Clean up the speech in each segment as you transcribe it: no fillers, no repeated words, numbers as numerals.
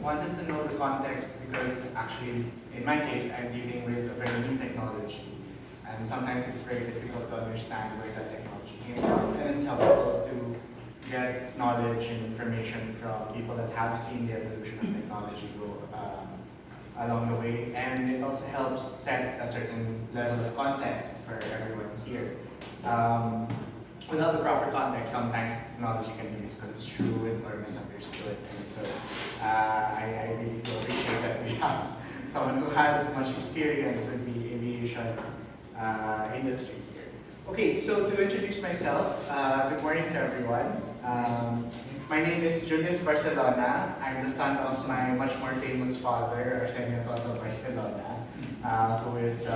Wanted to know the context because actually, in my case, I'm dealing with a very new technology. And sometimes it's very difficult to understand where that technology came from. And it's helpful to get knowledge and information from people that have seen the evolution of technology go along the way. And it also helps set a certain level of context for everyone here. Without the proper context, sometimes technology can be misconstrued or misunderstood. And so I really do appreciate that we have someone who has much experience with the aviation industry here. Okay, so to introduce myself, good morning to everyone. My name is Julius Barcelona. I'm the son of my much more famous father, Arsenio Barcelona, who is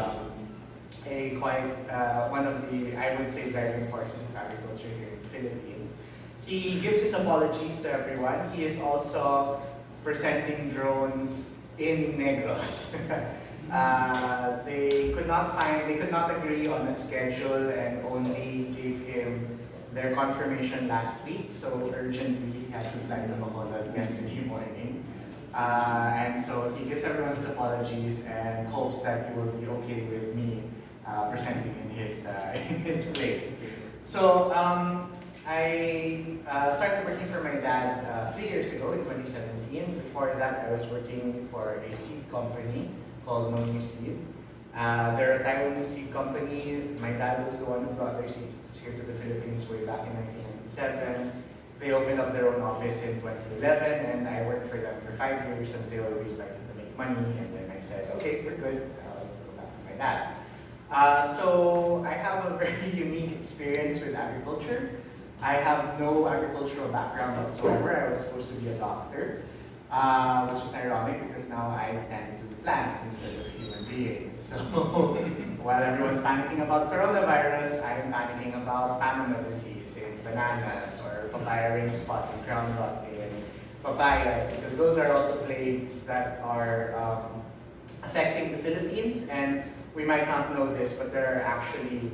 one of the, I would say, driving forces of agriculture here in the Philippines. He gives his apologies to everyone. He is also presenting drones in Negros. They could not agree on a schedule and only gave him their confirmation last week, so urgently he had to fly to Bacolod yesterday morning. And so he gives everyone his apologies and hopes that he will be okay with me presenting in his place. So I started working for my dad 3 years ago in 2017. Before that, I was working for a seed company called Nonu Seed. They're a Taiwanese seed company. My dad was the one who brought their seeds here to the Philippines way back in 1997. They opened up their own office in 2011, and I worked for them for 5 years until we started to make money. And then I said, okay, we're good. I'll go back to my dad. So I have a very unique experience with agriculture. I have no agricultural background whatsoever. I was supposed to be a doctor, which is ironic because now I tend to plants instead of human beings. So while everyone's panicking about coronavirus, I am panicking about Panama disease in bananas or papaya ring spot and crown rot in papayas, because those are also plagues that are affecting the Philippines. And we might not know this, but there are actually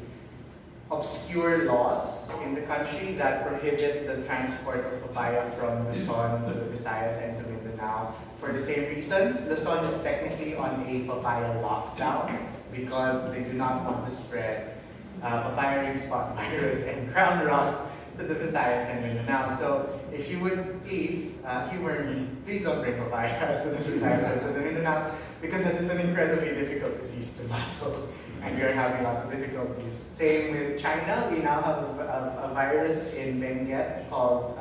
obscure laws in the country that prohibit the transport of papaya from Luzon to the Visayas and to Mindanao for the same reasons. Luzon is technically on a papaya lockdown because they do not want to spread papaya ring spot virus and crown rot to the Visayas and Mindanao. So if you would please humor me, please don't bring papaya to the Visayas or to the Mindanao, because that is an incredibly difficult disease to battle, and we are having lots of difficulties. Same with China. We now have a virus in Benguet called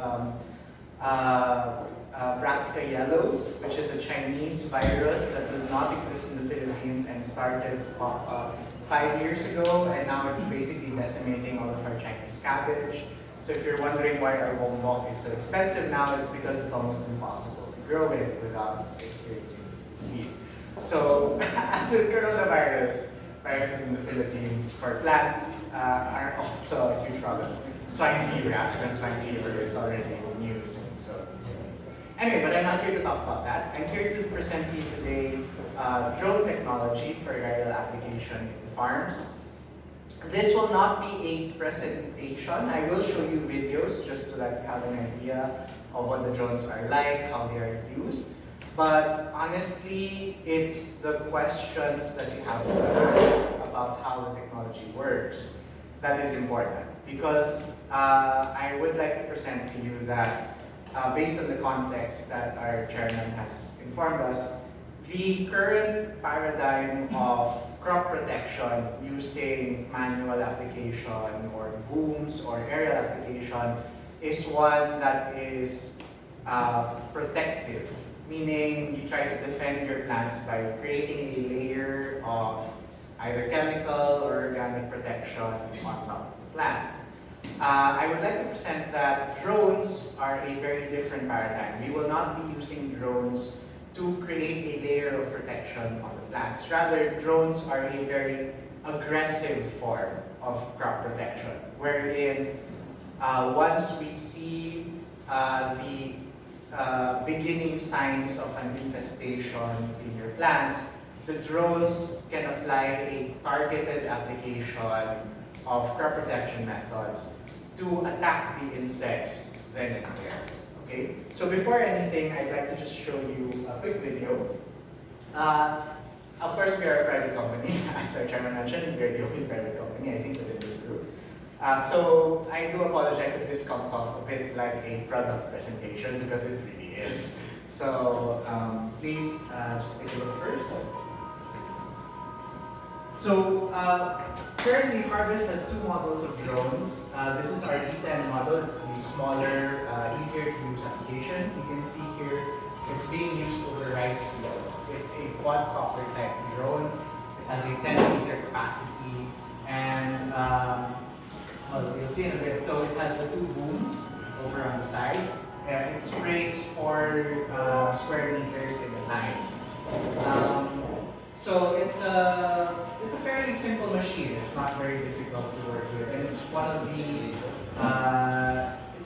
Brassica yellows, which is a Chinese virus that does not exist in the Philippines and started to pop up 5 years ago, and now it's basically decimating all of our Chinese cabbage. So if you're wondering why our bongbong is so expensive now, it's because it's almost impossible to grow it without experiencing this disease. So as with coronavirus, viruses in the Philippines for plants are also a huge problem. Swine fever, African swine fever is already in the news. And so anyway, but I'm not here to talk about that. I'm here to present to you today drone technology for aerial application in the farms. This will not be a presentation. I will show you videos just so that you have an idea of what the drones are like, how they are used. But honestly, it's the questions that you have to ask about how the technology works that is important. Because I would like to present to you that based on the context that our chairman has informed us, the current paradigm of crop protection using manual application or booms or aerial application is one that is protective, meaning you try to defend your plants by creating a layer of either chemical or organic protection on top of the plants. I would like to present that drones are a very different paradigm. We will not be using drones to create a layer of protection on the plants. Rather, drones are a very aggressive form of crop protection, wherein once we see the beginning signs of an infestation in your plants, the drones can apply a targeted application of crop protection methods to attack the insects then and there. Okay, so before anything, I'd like to just show you a quick video. Of course, we are a private company. As our chairman mentioned, we are the only private company, I think, within this group. So I do apologize if this comes off a bit like a product presentation, because it really is. So please just take a look first. So currently, Harvest has two models of drones. This is our D10 model. It's the smaller, easier to use application. You can see here it's being used over rice fields. It's a quadcopter type drone. It has a 10-liter capacity, and well, you'll see in a bit. So it has the two booms over on the side. It sprays 4 square meters in a line. So it's a fairly simple machine. It's not very difficult to work with, and it's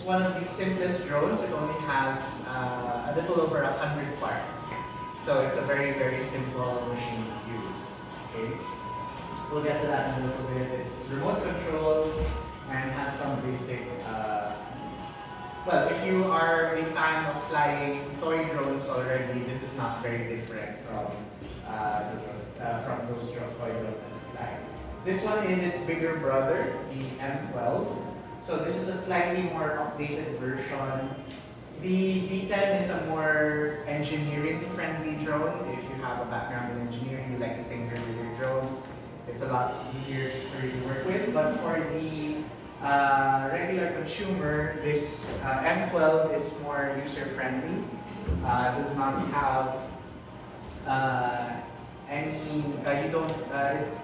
one of the simplest drones. It only has a little over 100 parts. So it's a very, very simple machine to use. Okay, we'll get to that in a little bit. It's remote control and has some basic. Well, if you are a fan of flying toy drones already, this is not very different from those toy drones that you fly. This one is its bigger brother, the M12. So this is a slightly more updated version. The D10 is a more engineering-friendly drone. If you have a background in engineering, you like to tinker with your drones, it's a lot easier for you to work with. But for the regular consumer, this M12 is more user-friendly. Does not have it's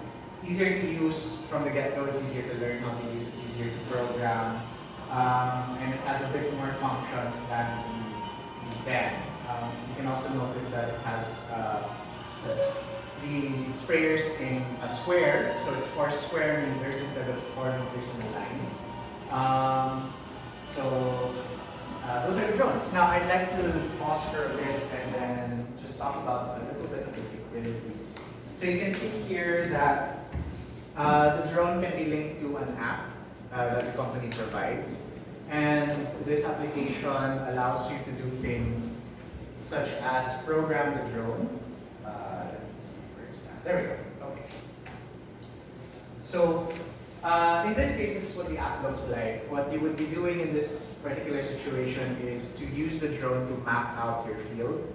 easier to use from the get-go. It's easier to learn how to use. It's easier to program, and it has a bit more functions than the 10. You can also notice that it has the sprayers in a square, so it's 4 square meters instead of 4 meters in a line. Those are the drones. Now I'd like to pause for a bit and then just talk about a little bit of the capabilities. So you can see here that the drone can be linked to an app that the company provides. And this application allows you to do things such as program the drone. Let me see, where is that? There we go. Okay. So in this case, this is what the app looks like. What you would be doing in this particular situation is to use the drone to map out your field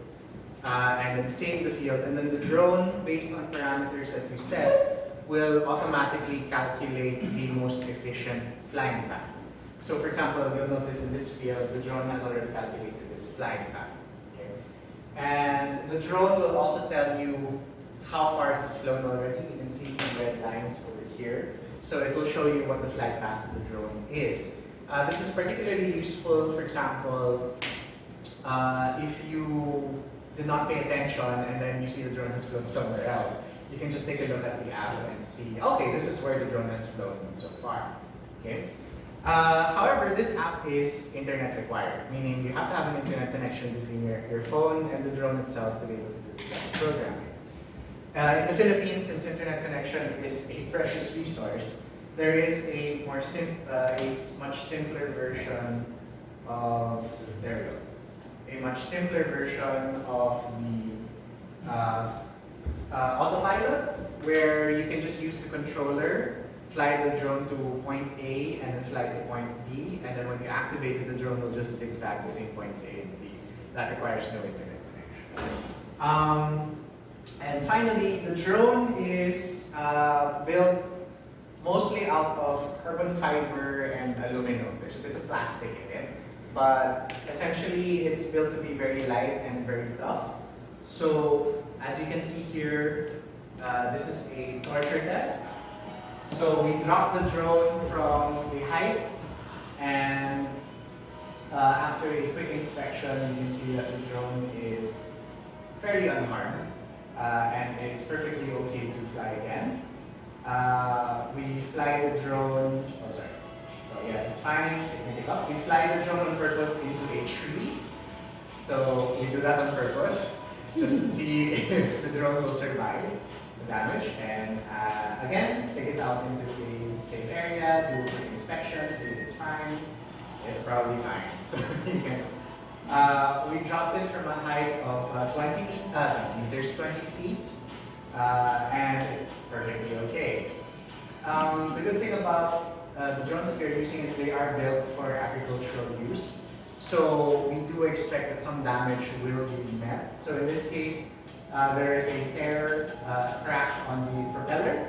and then save the field. And then the drone, based on parameters that you set, will automatically calculate the most efficient flying path. So for example, you'll notice in this field, the drone has already calculated this flying path. Okay? And the drone will also tell you how far it has flown already. You can see some red lines over here. So it will show you what the flight path of the drone is. This is particularly useful, for example, if you did not pay attention and then you see the drone has flown somewhere else. You can just take a look at the app and see, okay, this is where the drone has flown so far. Okay. However, this app is internet required, meaning you have to have an internet connection between your phone and the drone itself to be able to do this programming. In the Philippines, since internet connection is a precious resource, there is a much simpler version of a much simpler version of the autopilot, where you can just use the controller, fly the drone to point A, and then fly to point B, and then when you activate it, the drone will just zigzag between points A and B. That requires no internet connection. And finally, the drone is built mostly out of carbon fiber and aluminum. There's a bit of plastic in it, but essentially it's built to be very light and very tough. So as you can see here, this is a torture test. So we drop the drone from a height, and after a quick inspection, you can see that the drone is fairly unharmed and is perfectly okay to fly again. We fly the drone, so yes, it's fine, it can pick up. We fly the drone on purpose into a tree. So we do that on purpose, just to see if the drone will survive the damage. And again, take it out into a safe area, do a quick inspection, see if it's fine. It's probably fine. So We dropped it from a height of 20 meters, 20 feet, and it's perfectly okay. The good thing about the drones that we're using is they are built for agricultural use. So we do expect that some damage will be met. So in this case, there is a tear crack on the propeller.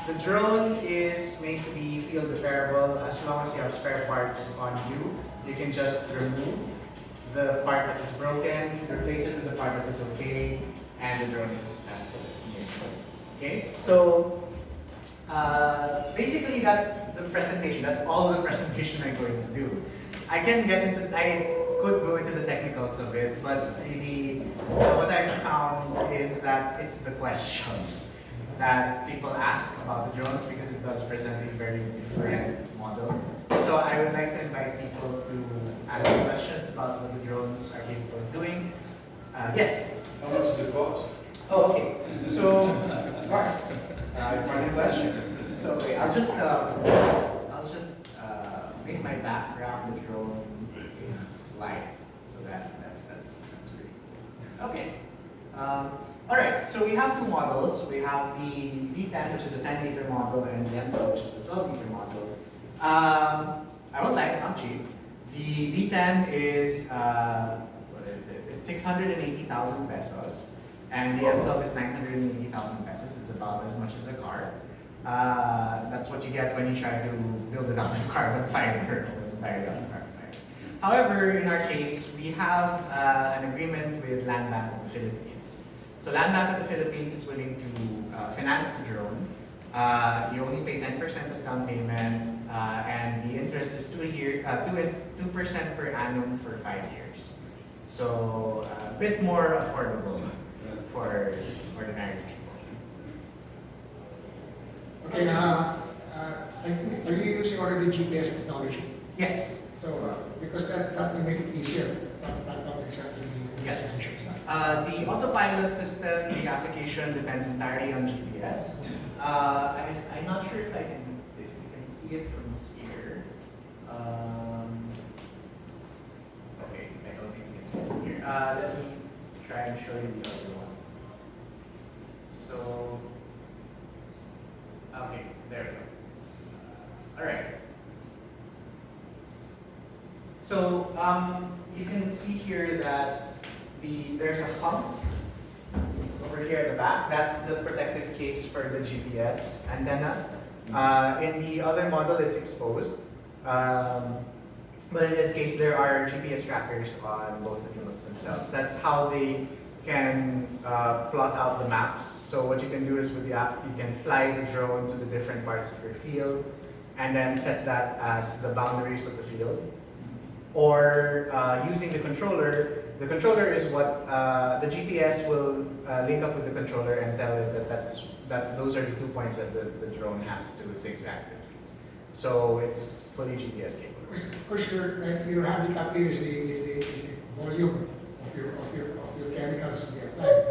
The drone is made to be field repairable. As long as you have spare parts on you, you can just remove the part that is broken, replace it with the part that is okay, and the drone is as good as new. Okay, so basically that's the presentation. That's all the presentation I'm going to do. I could go into the technicals of it, but really what I found is that it's the questions that people ask about the drones because it does present a very different model. So I would like to invite people to ask questions about what the drones are capable of doing. Yes? How much does it cost? Oh, okay. So, of course, important question. So wait, I'll just make my background the drone in light, so that's great. Okay. All right. So we have two models. We have the D10, which is a 10-liter model, and the M12, which is a 12-liter model. I won't lie, it's not cheap. The D10 is what is it? It's 680,000 pesos, and the M12 is 980,000 pesos. It's about as much as a car. That's what you get when you try to build it out of carbon fiber, almost entirely out of carbon fiber. However, in our case, we have an agreement with Land Bank of the Philippines. So Land Bank of the Philippines is willing to finance the drone. You only pay 10% as down payment, and the interest is 2% per annum for 5 years. So a bit more affordable for ordinary people. Okay, I think, are you using already GPS technology? Yes. So, because that will make it easier, not exactly the Yes. dimensions. The autopilot system, the application depends entirely on GPS. I'm not sure if we can see it from here. Okay, I don't think we can see it from here. Let me try and show you the other one. So, okay, there we go. All right. So you can see here that there's a hump over here at the back. That's the protective case for the GPS antenna. In the other model, it's exposed. But in this case, there are GPS trackers on both the drones themselves. That's how they can plot out the maps. So what you can do is with the app, you can fly the drone to the different parts of your field and then set that as the boundaries of the field. Or using the controller is what the GPS will link up with the controller and tell it that those are the 2 points that the drone has to zigzag between. So it's fully GPS capable. Of course, your handicap here is the volume of your chemicals to be applied.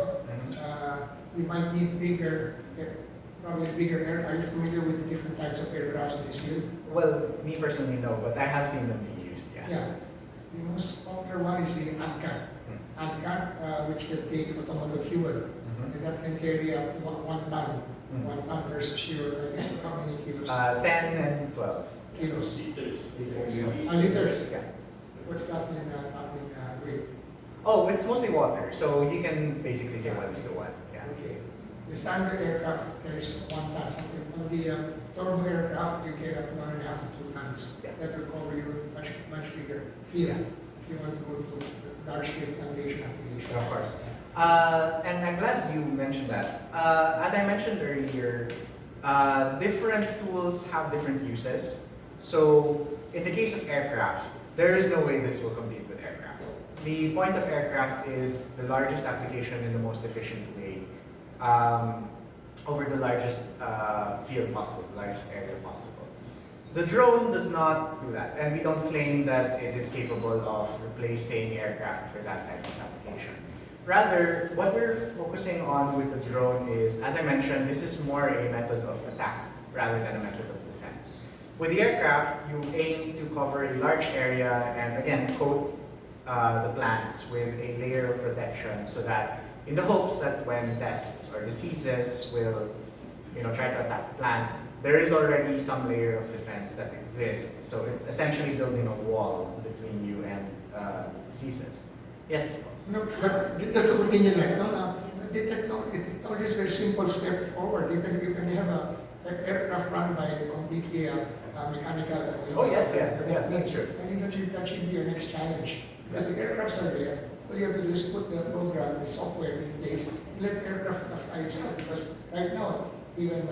No? We might need probably bigger air. Are you familiar with the different types of aircrafts in this field? Well, me personally, no, but I have seen them being used. Yeah. The most popular one is the ANCAT, which can take automotive fuel, and that can carry up to 1 ton. 1 ton versus your, how many kilos? 10 and 12. Kilos. Liters. Liters. Yeah. What's that in weight? Oh, it's mostly water, so you can basically say 1:1. Yeah. Okay. The standard aircraft carries 1 ton. Something on the turbo aircraft, you carry up to 1.5 to 2 tons. Yeah. That will cover you much bigger field if you want to go to large scale plantation application. Of course. And I'm glad you mentioned that. As I mentioned earlier, different tools have different uses. So in the case of aircraft, there is no way this will compete with aircraft. The point of aircraft is the largest application in the most efficient way over the largest field possible, the largest area possible. The drone does not do that, and we don't claim that it is capable of replacing aircraft for that type of application. Rather, what we're focusing on with the drone is, as I mentioned, this is more a method of attack rather than a method of defense. With the aircraft, you aim to cover a large area and again coat the plants with a layer of protection so that in the hopes that when pests or diseases will try to attack the plant, there is already some layer of defense that exists. So it's essentially building a wall between you and diseases. Yes? No, but just to continue that, the technology is a very simple step forward. You can have an aircraft run by a completely mechanical. Oh yes, that's true. I think that should be your next challenge. Because the aircrafts are there, all you have to do is put the program, the software in place, and let the aircraft fly itself. Because right now, even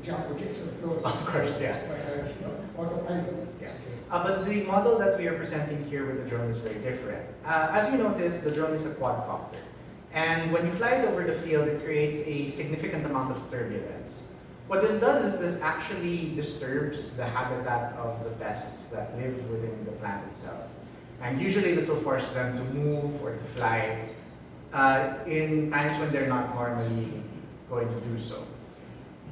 jumbo jets are flown. Of course, yeah. By autopilot. Yeah. But the model that we are presenting here with the drone is very different. As you notice, the drone is a quadcopter. And when you fly it over the field, it creates a significant amount of turbulence. What this does is this actually disturbs the habitat of the pests that live within the plant itself. And usually this will force them to move or to fly in times when they're not normally going to do so.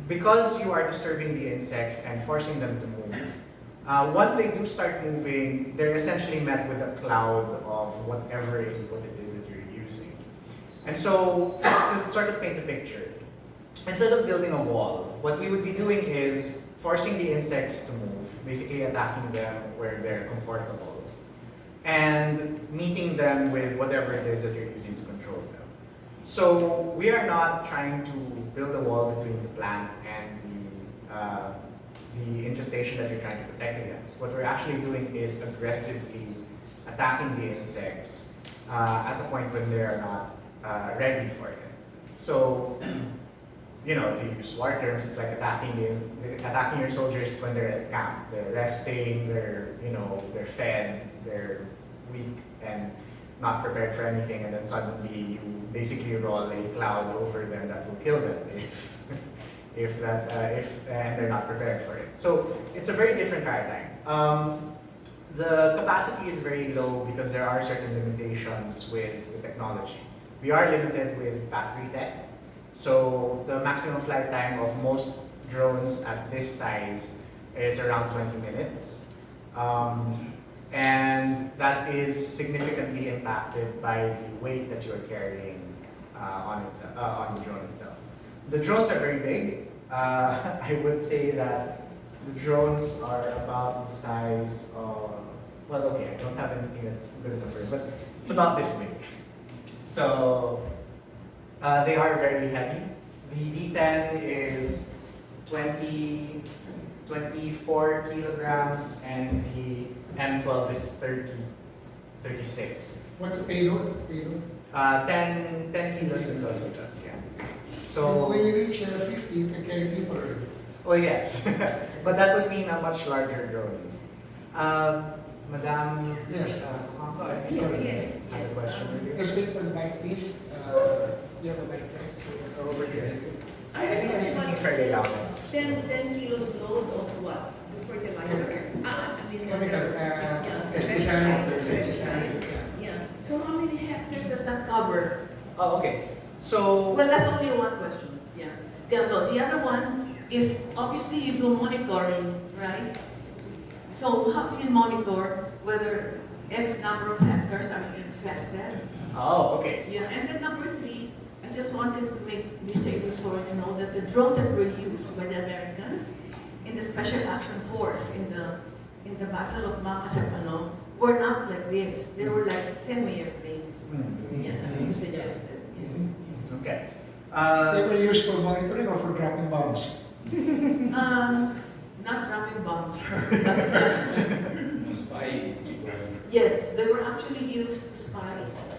Because you are disturbing the insects and forcing them to move, once they do start moving, they're essentially met with a cloud of whatever input it is that you're using. And so, to sort of paint a picture, instead of building a wall, what we would be doing is forcing the insects to move, basically attacking them where they're comfortable, and meeting them with whatever it is that you're using to control them. So we are not trying to build a wall between the plant and the infestation that you're trying to protect against. What we're actually doing is aggressively attacking the insects at the point when they are not ready for it. So, to use war terms, it's like attacking your soldiers when they're at camp. They're resting, they're fed, they're weak and not prepared for anything, and then suddenly you basically roll a cloud over them that will kill them if they're not prepared for it. So it's a very different paradigm. The capacity is very low because there are certain limitations with the technology. We are limited with battery tech. So the maximum flight time of most drones at this size is around 20 minutes. And that is significantly impacted by the weight that you are carrying on the drone itself. The drones are very big. I would say that the drones are about the size of, I don't have anything that's good enough for it, but it's about this big. So they are very heavy. The D10 is 24 kilograms and the M12 is 36. What's the payload? 10 kilos and 12 kilos, yeah. So when you reach 50, you can carry people already. Oh yes, but that would mean a much larger drone. Madam, Yes. Sorry, Yes. I have a question with you. Let's wait for the mic, please. You have a mic there. Go over here. I I think I'm speaking fairly loud. 10 kilos load of what? The fertilizer? Chemical, pesticide. Yeah. So how many hectares does that cover? Oh, okay. So Well, that's only one question. Yeah. The other one is obviously you do monitoring, right? So how do you monitor whether X number of hectares are infested? oh, okay. Yeah. And then number 3, I just wanted to make this statement so you know that the drones that were used by the Americans in the Special Action Force in the Battle of Macasapano were not like this. They were like semi-airplanes. Yeah, as you suggested. Yeah. Okay. They were used for monitoring or for dropping bombs? Not dropping bombs. Spy. Yes, they were actually used to spy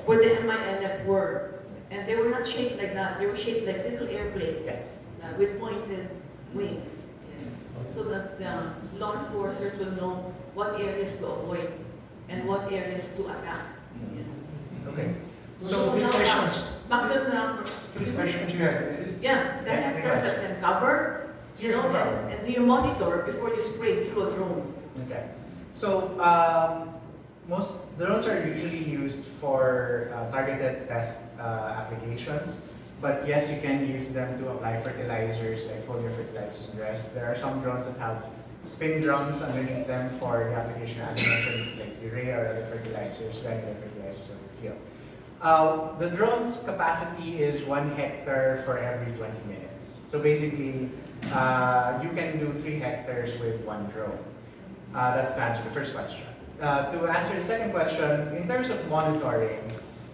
where the MILF were. And they were not shaped like that. They were shaped like little airplanes Yes. with pointed wings. Yes. So that the law enforcers will know what areas to avoid and what areas to attack. Yeah. Okay. So, three now, questions. back to the number. Three questions you had. Yeah, the Yes, hectares that can cover, and do you monitor before you spray through a drone? Okay. So most drones are usually used for targeted pest applications, but yes, you can use them to apply fertilizers like foliar fertilizers and rest. There are some drones that have spin drums underneath them for the application, as you mentioned, like urea or other fertilizers, granular fertilizers of your field. The drone's capacity is 1 hectare for every 20 minutes. So basically, you can do 3 hectares with 1 drone. That's to answer the first question. To answer the second question, in terms of monitoring,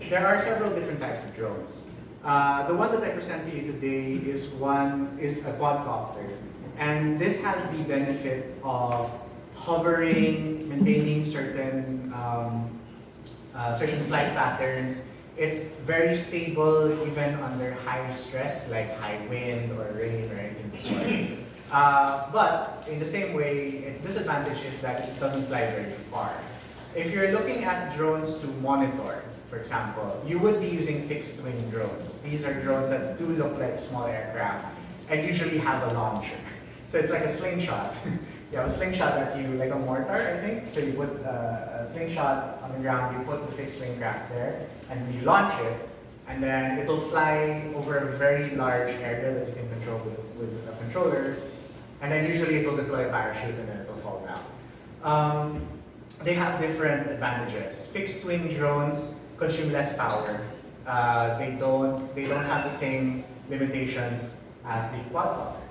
there are several different types of drones. The one that I present to you today is a quadcopter. And this has the benefit of hovering, maintaining certain flight patterns. It's very stable even under high stress, like high wind or rain or anything of the sort. But in the same way, its disadvantage is that it doesn't fly very far. If you're looking at drones to monitor, for example, you would be using fixed-wing drones. These are drones that do look like small aircraft and usually have a launcher. So it's like a slingshot. You have a slingshot that you, like a mortar, I think. So you put a slingshot on the ground, you put the fixed wing craft there, and you launch it, and then it'll fly over a very large area that you can control with a controller, and then usually it'll deploy a parachute and then it'll fall down. They have different advantages. Fixed wing drones consume less power. They don't have the same limitations as the quadcopter.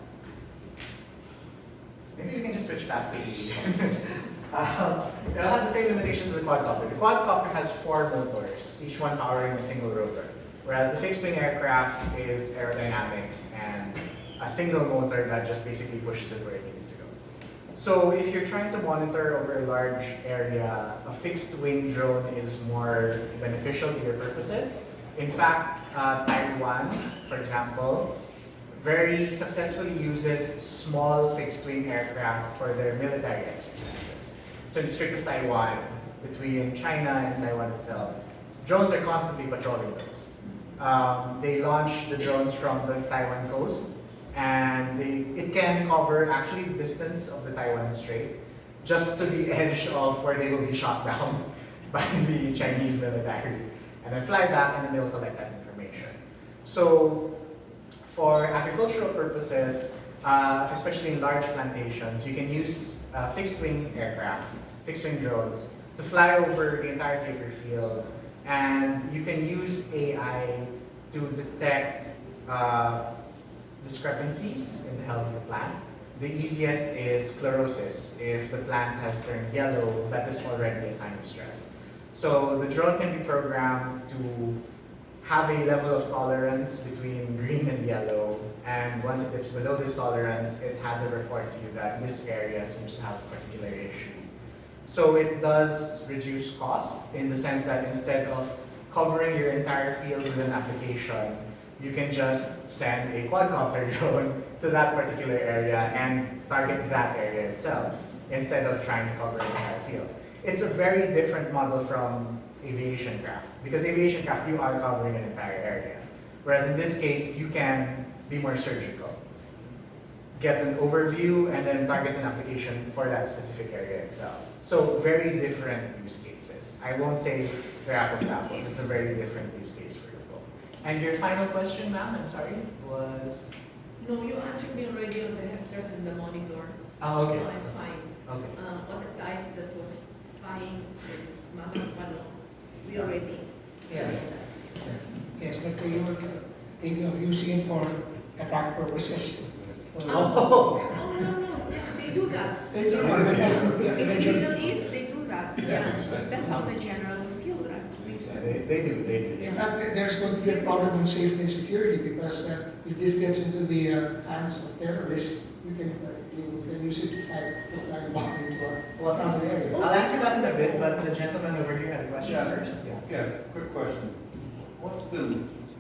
Maybe we can just switch back to the they'll have the same limitations as the quadcopter. The quadcopter has 4 motors, each one powering a single rotor, whereas the fixed-wing aircraft is aerodynamics and a single motor that just basically pushes it where it needs to go. So if you're trying to monitor over a large area, a fixed-wing drone is more beneficial to your purposes. In fact, Taiwan, for example, very successfully uses small fixed-wing aircraft for their military exercises. So in the Strait of Taiwan, between China and Taiwan itself, drones are constantly patrolling those. They launch the drones from the Taiwan coast, and it can cover actually the distance of the Taiwan Strait, just to the edge of where they will be shot down by the Chinese military, and then fly back and then they'll collect that information. So for agricultural purposes, especially in large plantations, you can use fixed-wing aircraft, fixed-wing drones, to fly over the entirety of your field, and you can use AI to detect discrepancies in the health of the plant. The easiest is sclerosis. If the plant has turned yellow, that is already a sign of stress. So the drone can be programmed to have a level of tolerance between green and yellow, and once it dips below this tolerance, it has a report to you that this area seems to have a particular issue. So it does reduce cost in the sense that instead of covering your entire field with an application, you can just send a quadcopter drone to that particular area and target that area itself instead of trying to cover the entire field. It's a very different model from aviation craft, because aviation craft, you are covering an entire area. Whereas in this case, you can be more surgical. Get an overview and then target an application for that specific area itself. So very different use cases. I won't say they're apples to apples, it's a very different use case for your book. And your final question, ma'am, I'm sorry, was? No, you answered me already on the hectares and the monitor. Oh, okay. So I'm fine. Okay. On the type that was spying with Mama's Pano, we already Yeah. said that. Yes, but you were thinking of using it for attack purposes. Oh, no, yeah, they do that. They do Yeah. that, yes. In the Middle East, they do that. Yeah. That's how the general was killed, right? They do. In fact, there's going to be a problem in safety and security, because if this gets into the hands of terrorists, you can use it to fly a bomb into a crowded area. I'll answer that in a bit, but the gentleman over here had a question Yeah. first. Yeah, quick question.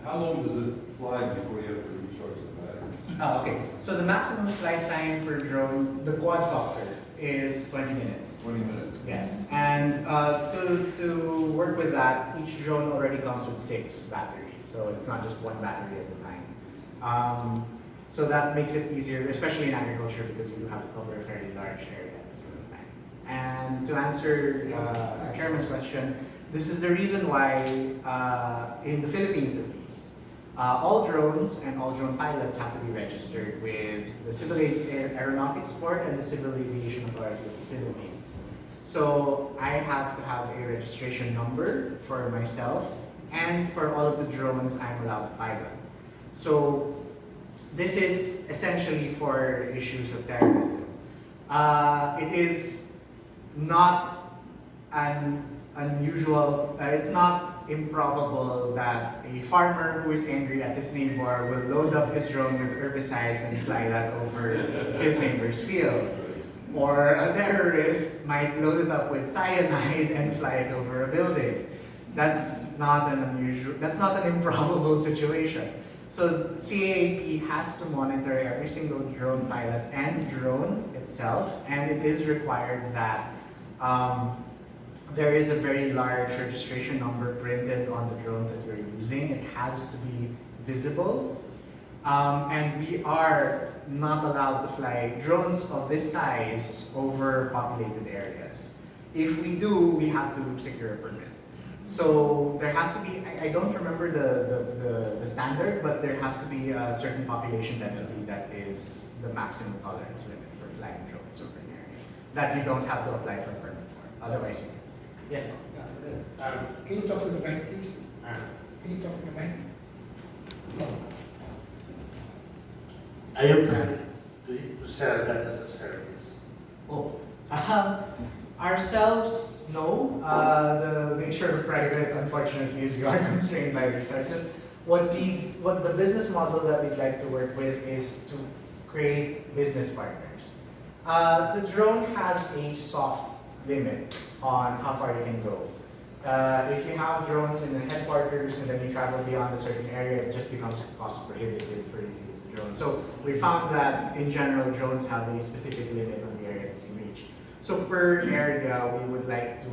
How long does it fly before you have to recharge the battery? Oh, okay. So the maximum flight time per drone, the quadcopter, is 20 minutes. 20 minutes? Yes, and to work with that, each drone already comes with 6 batteries, so it's not just one battery at a time. So that makes it easier, especially in agriculture, because you have to cover a fairly large area at the same time. And to answer Chairman's question, this is the reason why, in the Philippines at least, All drones and all drone pilots have to be registered with the Civil Aeronautics Board and the Civil Aviation Authority of the Philippines. So I have to have a registration number for myself and for all of the drones I'm allowed to pilot. So this is essentially for issues of terrorism. It is not an unusual, it's not improbable that a farmer who is angry at his neighbor will load up his drone with herbicides and fly that over his neighbor's field. Or a terrorist might load it up with cyanide and fly it over a building. That's not an improbable situation. So CAAP has to monitor every single drone pilot and drone itself, and it is required that there is a very large registration number printed on the drones that you're using. It has to be visible. And we are not allowed to fly drones of this size over populated areas. If we do, we have to secure a permit. So there has to be, I don't remember the standard, but there has to be a certain population density that is the maximum tolerance limit for flying drones over an area that you don't have to apply for a permit for. Otherwise, you can. Yes, ma'am. Can you talk to the bank, please? Can you talk to the bank? No. Are you planning to sell that as a service? Oh, ourselves, no. The nature of private, unfortunately, is we are constrained by resources. What the business model that we'd like to work with is to create business partners. The drone has a soft limit on how far you can go. If you have drones in the headquarters and then you travel beyond a certain area, it just becomes cost prohibitive for you to use the drone. So we found that in general, drones have a specific limit on the area that you reach. So per area, we would like to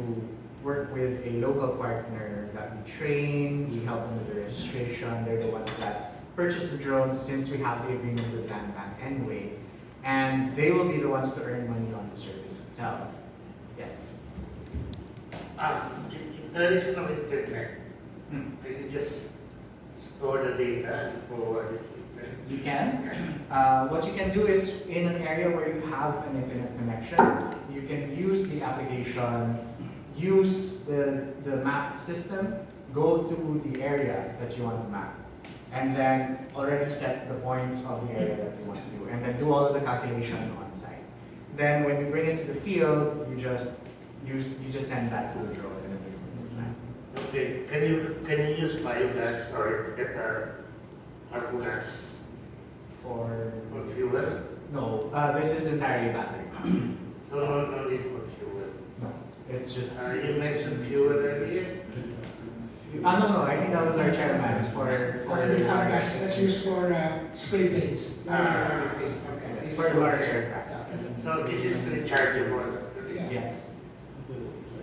work with a local partner that we train, we help them with the registration. They're the ones that purchase the drones since we have the agreement with Land Bank anyway. And they will be the ones to earn money on the service itself. Yes. If there is no internet, can you just store the data and forward it later? You can. What you can do is, in an area where you have an internet connection, you can use the application, use the map system, go to the area that you want to map, and then already set the points of the area that you want to do, and then do all of the calculation on site. Then when you bring it to the field, you just send that to the drone and then you fly. Okay, can you use biogas or get our gas For fuel? no, this is entirely battery powered. So no need for fuel. No, it's just. You mentioned fuel earlier. No, I think that was our chairman for. That's used for spray paints, larger paints. It's for large aircraft. So this is rechargeable. Yes.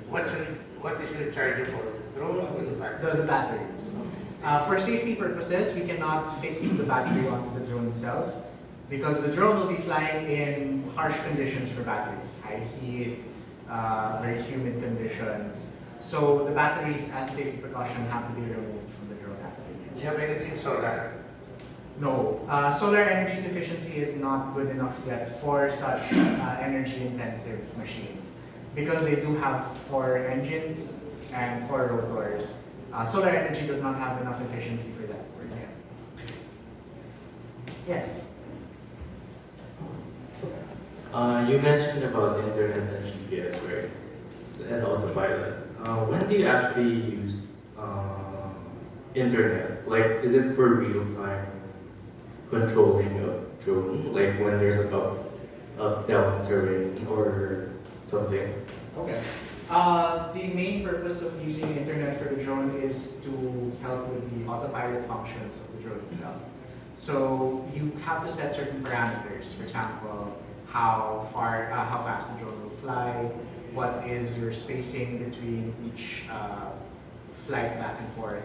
What is rechargeable? The drone or the battery? The batteries. For safety purposes, we cannot fix the battery onto the drone itself because the drone will be flying in harsh conditions for batteries, high heat, very humid conditions. So the batteries, as a safety precaution, have to be removed from the drone after Do use. you have anything solar? No, solar energy efficiency is not good enough yet for such energy-intensive machines because they do have 4 engines and 4 rotors. Solar energy does not have enough efficiency for that work yet. Yes. You mentioned about internet and GPS, right? And autopilot. When do you actually use internet? Like, is it for real-time controlling of drone? Like when there's a down terrain or something? Okay. The main purpose of using the internet for the drone is to help with the autopilot functions of the drone itself. So you have to set certain parameters. For example, how fast the drone will fly, what is your spacing between each flight back and forth.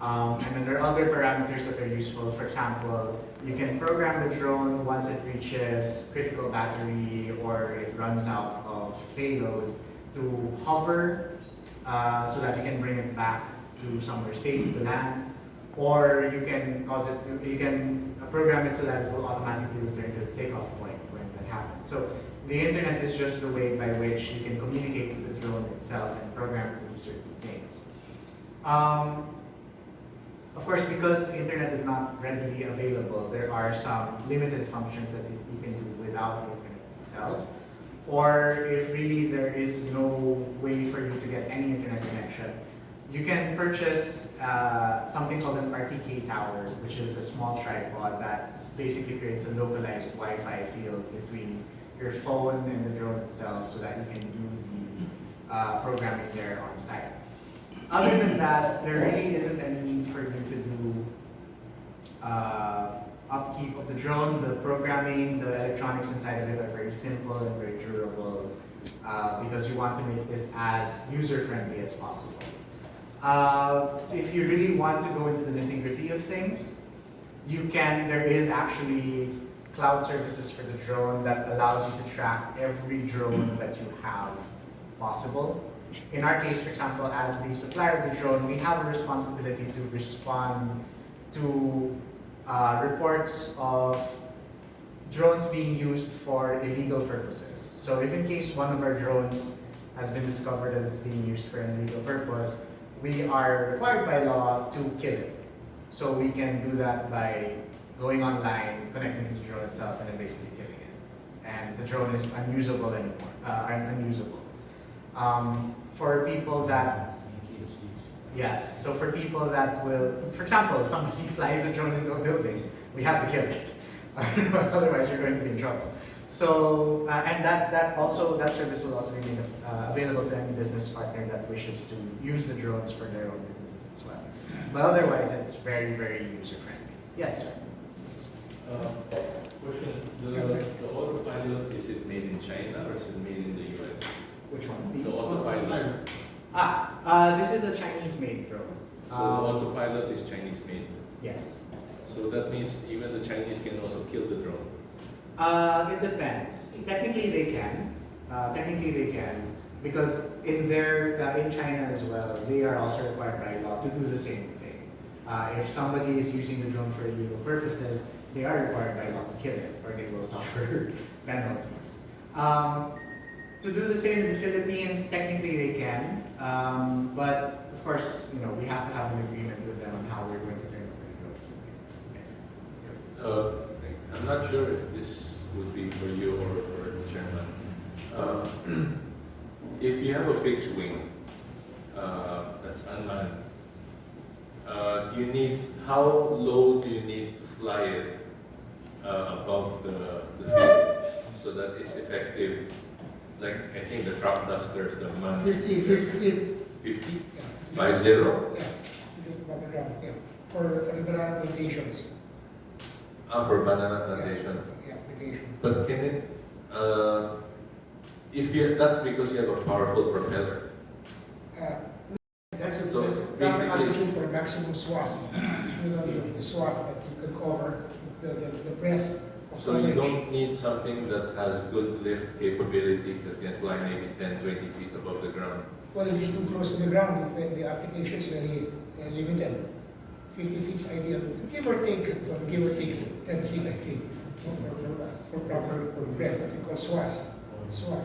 And then there are other parameters that are useful. For example, you can program the drone once it reaches critical battery or it runs out of payload to hover so that you can bring it back to somewhere safe to land. or you can you can program it so that it will automatically return to its takeoff point when that happens. So the internet is just the way by which you can communicate with the drone itself and program it to do certain things. Of course, because the internet is not readily available, there are some limited functions that you can do without the internet itself. Or if really there is no way for you to get any internet connection, you can purchase something called an RTK tower, which is a small tripod that basically creates a localized Wi-Fi field between your phone and the drone itself so that you can do the programming there on site. Other than that, there really isn't any need for you to do upkeep of the drone. The programming, the electronics inside of it are very simple and very durable because you want to make this as user-friendly as possible. If you really want to go into the nitty-gritty of things, there is actually cloud services for the drone that allows you to track every drone that you have possible. In our case, for example, as the supplier of the drone, we have a responsibility to respond to reports of drones being used for illegal purposes. So if in case one of our drones has been discovered as being used for an illegal purpose, we are required by law to kill it. So we can do that by going online, connecting to the drone itself, and then basically killing it. And the drone is unusable anymore, unusable. For people that, yes, so for people that will, for example, somebody flies a drone into a building, we have to kill it. Otherwise you're going to be in trouble. So, and that service will also be made available to any business partner that wishes to use the drones for their own businesses as well. But otherwise, it's very, very user-friendly. Yes, sir. Question, the autopilot, is it made in China or is it made in the US? Which one? The autopilot. This is a Chinese-made drone. So the autopilot is Chinese made. Yes. So that means even the Chinese can also kill the drone. It depends. Technically, they can. Because in China as well, they are also required by law to do the same thing. If somebody is using the drone for illegal purposes, they are required by law to kill it, or they will suffer penalties. To do the same in the Philippines, technically they can, but of course, we have to have an agreement with them on how we're going to turn over the drones and things. Yes. I'm not sure if this would be for you or the chairman. If you have a fixed wing that's unmanned, how low do you need to fly it above the field so that it's effective? Like, I think the crop dusters, the man. 50 feet. 50? Yeah. 50? Yeah, 50 feet above the ground, yeah. For the banana plantations. For banana plantation. Yeah, plantation. But can it, that's because you have a powerful propeller. That's So ground basically- altitude for maximum swath. The swath that you can cover, the breadth of So you coverage. don't need something that has good lift capability that can fly maybe 10, 20 feet above the ground. Well, if it's too close to the ground, the application is very limited. 50 feet is ideal. Give or take 10 feet, I think, for proper breadth, what we call swath. So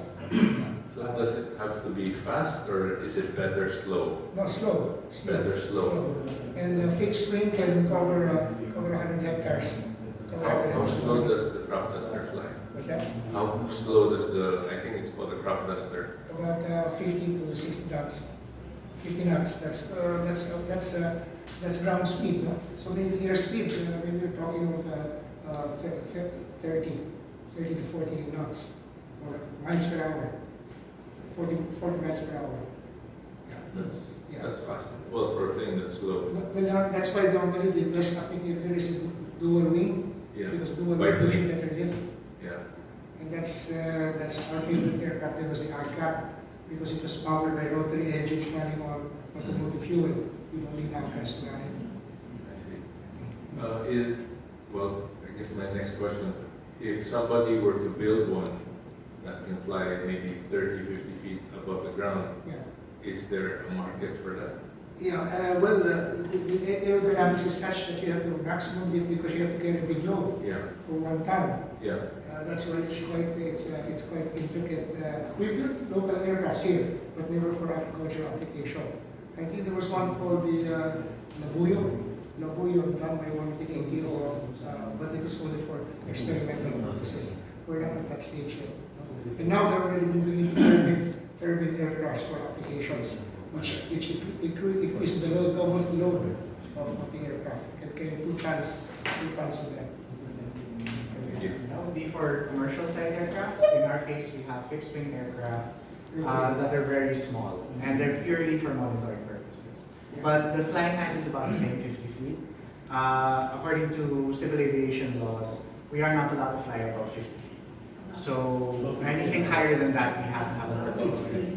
does it have to be fast or is it better slow? No, slow. Better slow. And the fixed wing can cover 100 hectares. How slow does the crop duster fly? What's that? How slow does I think it's called a crop duster. About 50 to 60 knots. 50 knots. That's ground speed, no? So maybe air speed. When you're talking of 30 to 40 knots or miles per hour. 40 miles per hour. Yeah. That's fast. Well, for a thing that's slow. Well, that's why normally the best applicator is a dual wing. Yeah. Because dual By wing gives you better lift. Yeah. And that's our favorite aircraft. There was the Agila because it was powered by rotary engines running on automotive fuel. You don't need gas to run it. I see. I guess my next question, if somebody were to build one that can fly maybe 30, 50 feet above the ground, Yeah. is there a market for that? Yeah, well, the aerodynamics is such that you have the maximum lift because you have to carry a big load Yeah, for one ton. yeah. That's why it's quite intricate. We built local aircrafts here, but never for agricultural application. I think there was one called the Labuyo done by one of the ATO, but it was only for experimental purposes. We're not at that stage yet. And now they're already moving into turbine aircrafts for applications, which increases the load, doubles the load of the aircraft. It can carry 2 tons of them. That would be for commercial size aircraft. In our case, we have fixed wing aircraft that are very small, and they're purely for monitoring purposes. But the flying height is about the same 50 feet. According to civil aviation laws, we are not allowed to fly above 50 feet. So anything higher than that, we have to have a permit for it.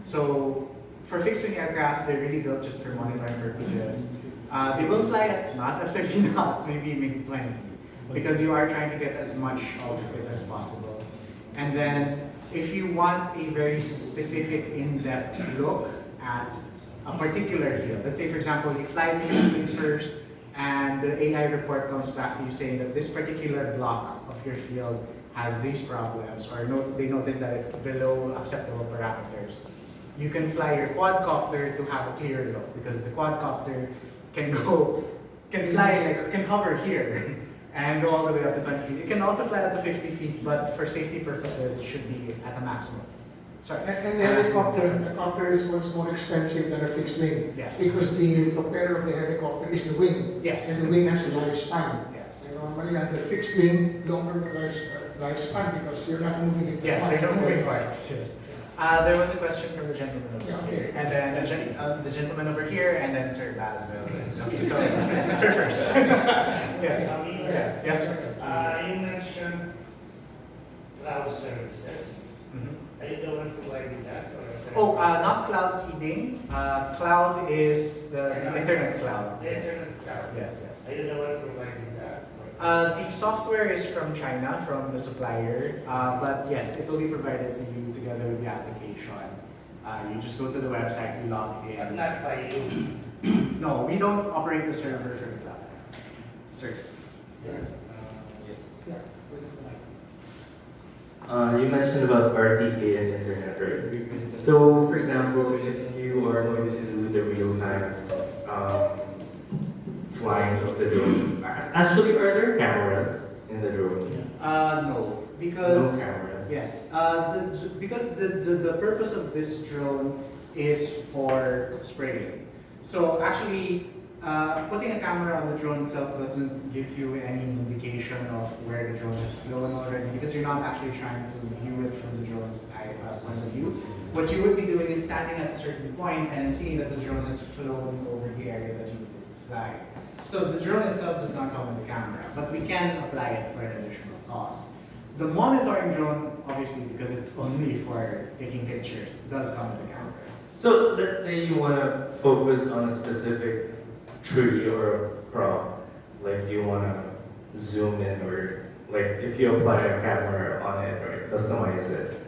So for fixed wing aircraft, they're really built just for monitoring purposes. They will fly at not at 30 knots, maybe 20, because you are trying to get as much of it as possible. And then if you want a very specific in-depth look at a particular field, let's say for example, you fly the fixed wing first, and the AI report comes back to you saying that this particular block of your field has these problems, or they notice that it's below acceptable parameters. You can fly your quadcopter to have a clear look, because the quadcopter can hover here and go all the way up to 20 feet. It can also fly up to 50 feet, but for safety purposes, it should be at a maximum. Sorry. And the helicopter is much more expensive than a fixed wing. Yes. Because the propeller of the helicopter is the wing. Yes. And the wing has a lifespan. Yes. And normally under fixed wing, longer lifespan because you're not moving it as Yes, much there's no as moving the- parts. Yes. There was a question from the gentleman over Yeah, here, okay. and then the gentleman over here, and then Sir Basville. Okay, so Sir first. Yes. Yes, sir. You mentioned cloud services. Mhm. Are you the one providing that? Oh, not cloud seeding. Cloud is the internet cloud. The internet cloud. Yes. Are you the one providing that? The software is from China, from the supplier, but yes, it will be provided to you together with the application. You just go to the website, you log But in. not by you. No, we don't operate the server for the cloud. Sir. Yeah, wait for that. You mentioned about RTK and internet, right? So, for example, if you are going to do the real-time flying of the drones, actually, are there cameras in the drone? No, because No cameras. yes, because the purpose of this drone is for spraying. So actually, putting a camera on the drone itself doesn't give you any indication of where the drone has flown already, because you're not actually trying to view it from the drone's point of view. What you would be doing is standing at a certain point and seeing that the drone has flown over the area that you would fly. So the drone itself does not come with the camera, but we can apply it for an additional cost. The monitoring drone, obviously, because it's only for taking pictures, does come with a camera. So, let's say you want to focus on a specific tree or a crop, like you want to zoom in, or like if you apply a camera on it or customize it,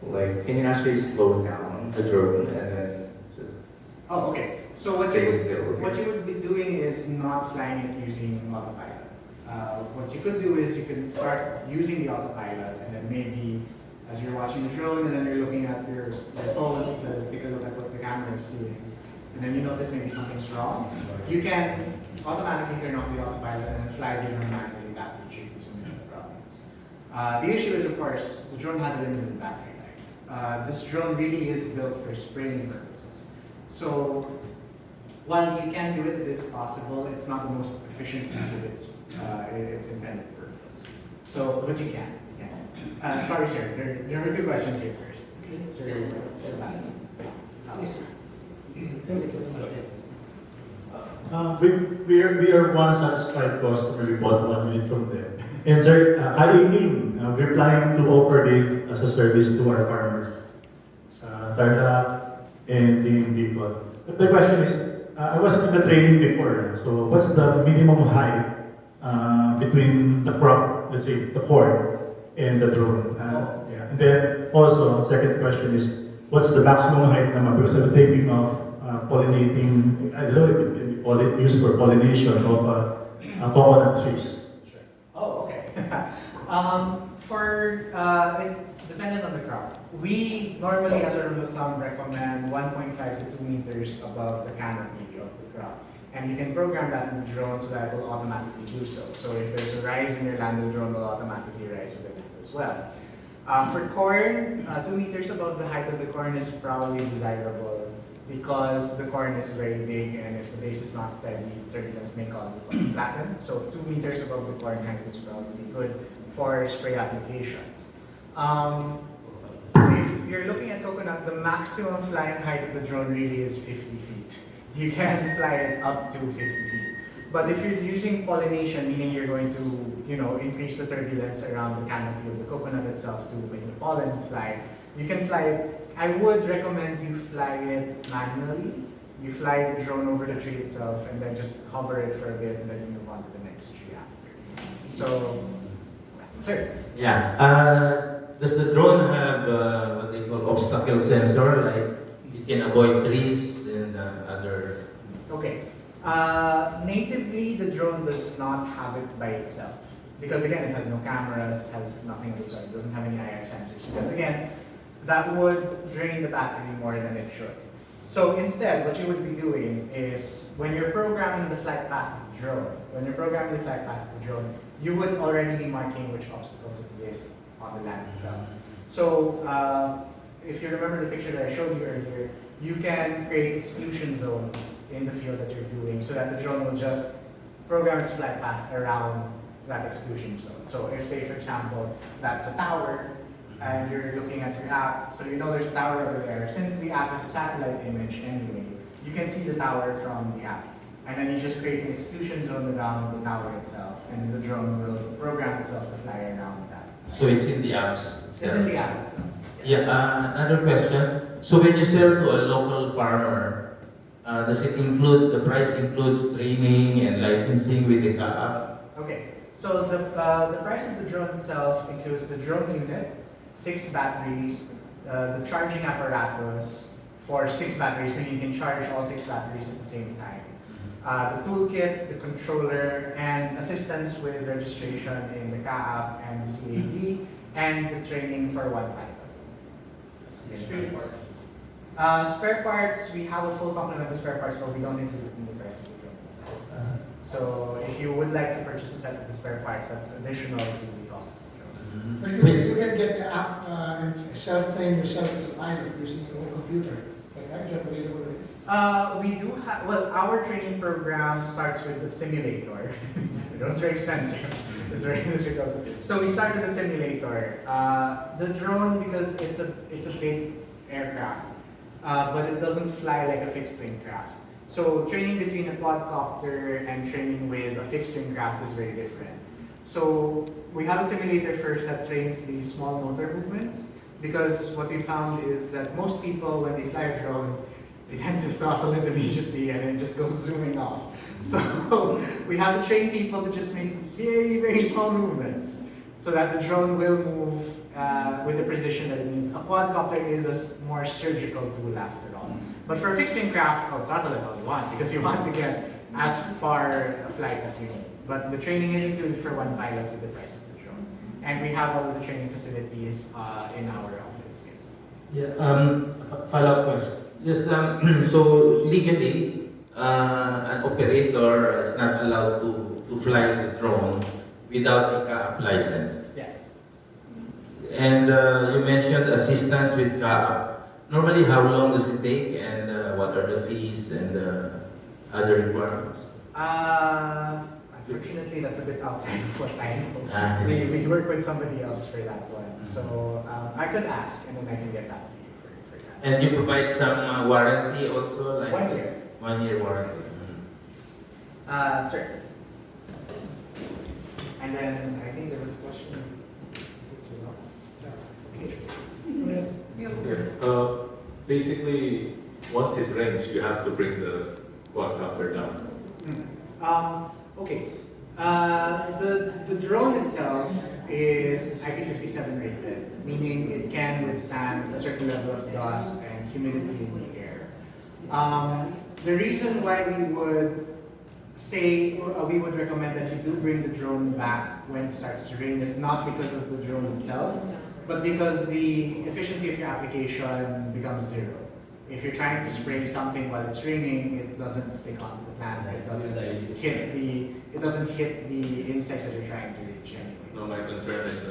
like can you actually slow down the drone and then just Oh, okay. So what stay still? you would be doing is not flying it using autopilot. What you could do is you can start using the autopilot, and then maybe as you're watching the drone and then you're looking at your phone to take a look at what the camera is seeing, and then you notice maybe something's wrong, you can automatically turn off the autopilot and then fly the drone manually back to the tree to zoom in the problems. The issue is, of course, the drone has a limited battery life. This drone really is built for spraying purposes. So while you can do it, it is possible. It's not the most efficient use of its intended purpose. So, but you can. Yeah. Sorry, sir. There were two questions here first. Sir, we are one satisfied customer. We bought 1 unit from them. And sir, we're planning to offer it as a service to our farmers sa Tarlac and in Bicol. But the question is, I was in the training before, so what's the minimum height between the crop, let's say the corn, and the drone? Yeah. And then also, second question is, what's the maximum height naman? Because I'm taking off pollinating, I don't know if it can be used for pollination of coconut trees. Sure. Oh, okay. It's dependent on the crop. We normally, as a rule of thumb, recommend 1.5 to 2 meters above the canopy of the crop. And you can program that in the drone so that it will automatically do so. So if there's a rise in your land, the drone will automatically rise with it as well. For corn, 2 meters above the height of the corn is probably desirable because the corn is very big, and if the base is not steady, turbulence may cause the corn to flatten. So 2 meters above the corn height is probably good for spray applications. If you're looking at coconut, the maximum flying height of the drone really is 50 feet. You can fly it up to 50 feet. But if you're using pollination, meaning you're going to, increase the turbulence around the canopy of the coconut itself to make the pollen fly, you can fly it. I would recommend you fly it manually. You fly the drone over the tree itself and then just hover it for a bit and then you move on to the next tree after. So, sir. Yeah. Does the drone have what they call obstacle sensor? Like it can avoid trees and other. Okay. Natively, the drone does not have it by itself. Because again, it has no cameras, it has nothing of the sort, it doesn't have any IR sensors. Because again, that would drain the battery more than it should. So instead, what you would be doing is, when you're programming the flight path of the drone, you would already be marking which obstacles exist on the land itself. So if you remember the picture that I showed you earlier, you can create exclusion zones in the field that you're doing so that the drone will just program its flight path around that exclusion zone. So if, say, for example, that's a tower, and you're looking at your app, so you know there's a tower over there. Since the app is a satellite image anyway, you can see the tower from the app. And then you just create an exclusion zone around the tower itself, and the drone will program itself to fly around that. So it's in the apps. It's in the app itself. Yes. Yeah. Another question. So when you sell to a local farmer, does it include the price includes training and licensing with the app? Okay. So the price of the drone itself includes the drone unit, 6 batteries, the charging apparatus for 6 batteries, meaning you can charge all 6 batteries at the same time. The toolkit, the controller, and assistance with registration in the CAAP and the CAD, and the training for one pilot. Spare parts. Spare parts, we have a full complement of spare parts, but we don't include it in the price of the drone itself. So if you would like to purchase a set of the spare parts, that's additional to the cost of the drone. But you can get the app and self-train yourself as a pilot using your own computer. Right? Is that available? We do have, our training program starts with the simulator. Drones are expensive. It's very difficult. So we start with the simulator. The drone, because it's a big aircraft, but it doesn't fly like a fixed wing craft. So training between a quadcopter and training with a fixed wing craft is very different. So we have a simulator first that trains the small motor movements, because what we found is that most people, when they fly a drone, they tend to throttle it immediately and then just go zooming off. So we have to train people to just make very, very small movements so that the drone will move with the precision that it needs. A quadcopter is a more surgical tool after all. But for a fixed wing craft, throttle it all you want, because you want to get as far a flight as you need. But the training is included for one pilot with the price of the drone. And we have all of the training facilities in our office. Yes. Yeah. Follow-up question. Yes. So legally, an operator is not allowed to fly the drone without a CAAP license. Yes. And you mentioned assistance with CAAP. Normally, how long does it take, and what are the fees and other requirements? Unfortunately, that's a bit outside of what I know. We work with somebody else for that one. So I could ask, and then I can get back to you for that. And you provide some warranty also? Like 1 year. 1 year warranty. Sir. And then I think there was a question. Basically, once it rains, you have to bring the quadcopter down. Okay. The drone itself is IP57 rated, meaning it can withstand a certain level of dust and humidity in the air. The reason why we would say, or we would recommend that you do bring the drone back when it starts to rain is not because of the drone itself, but because the efficiency of your application becomes zero. If you're trying to spray something while it's raining, it doesn't stick onto the plant, or it doesn't hit the insects that you're trying to reach anyway. No, my concern is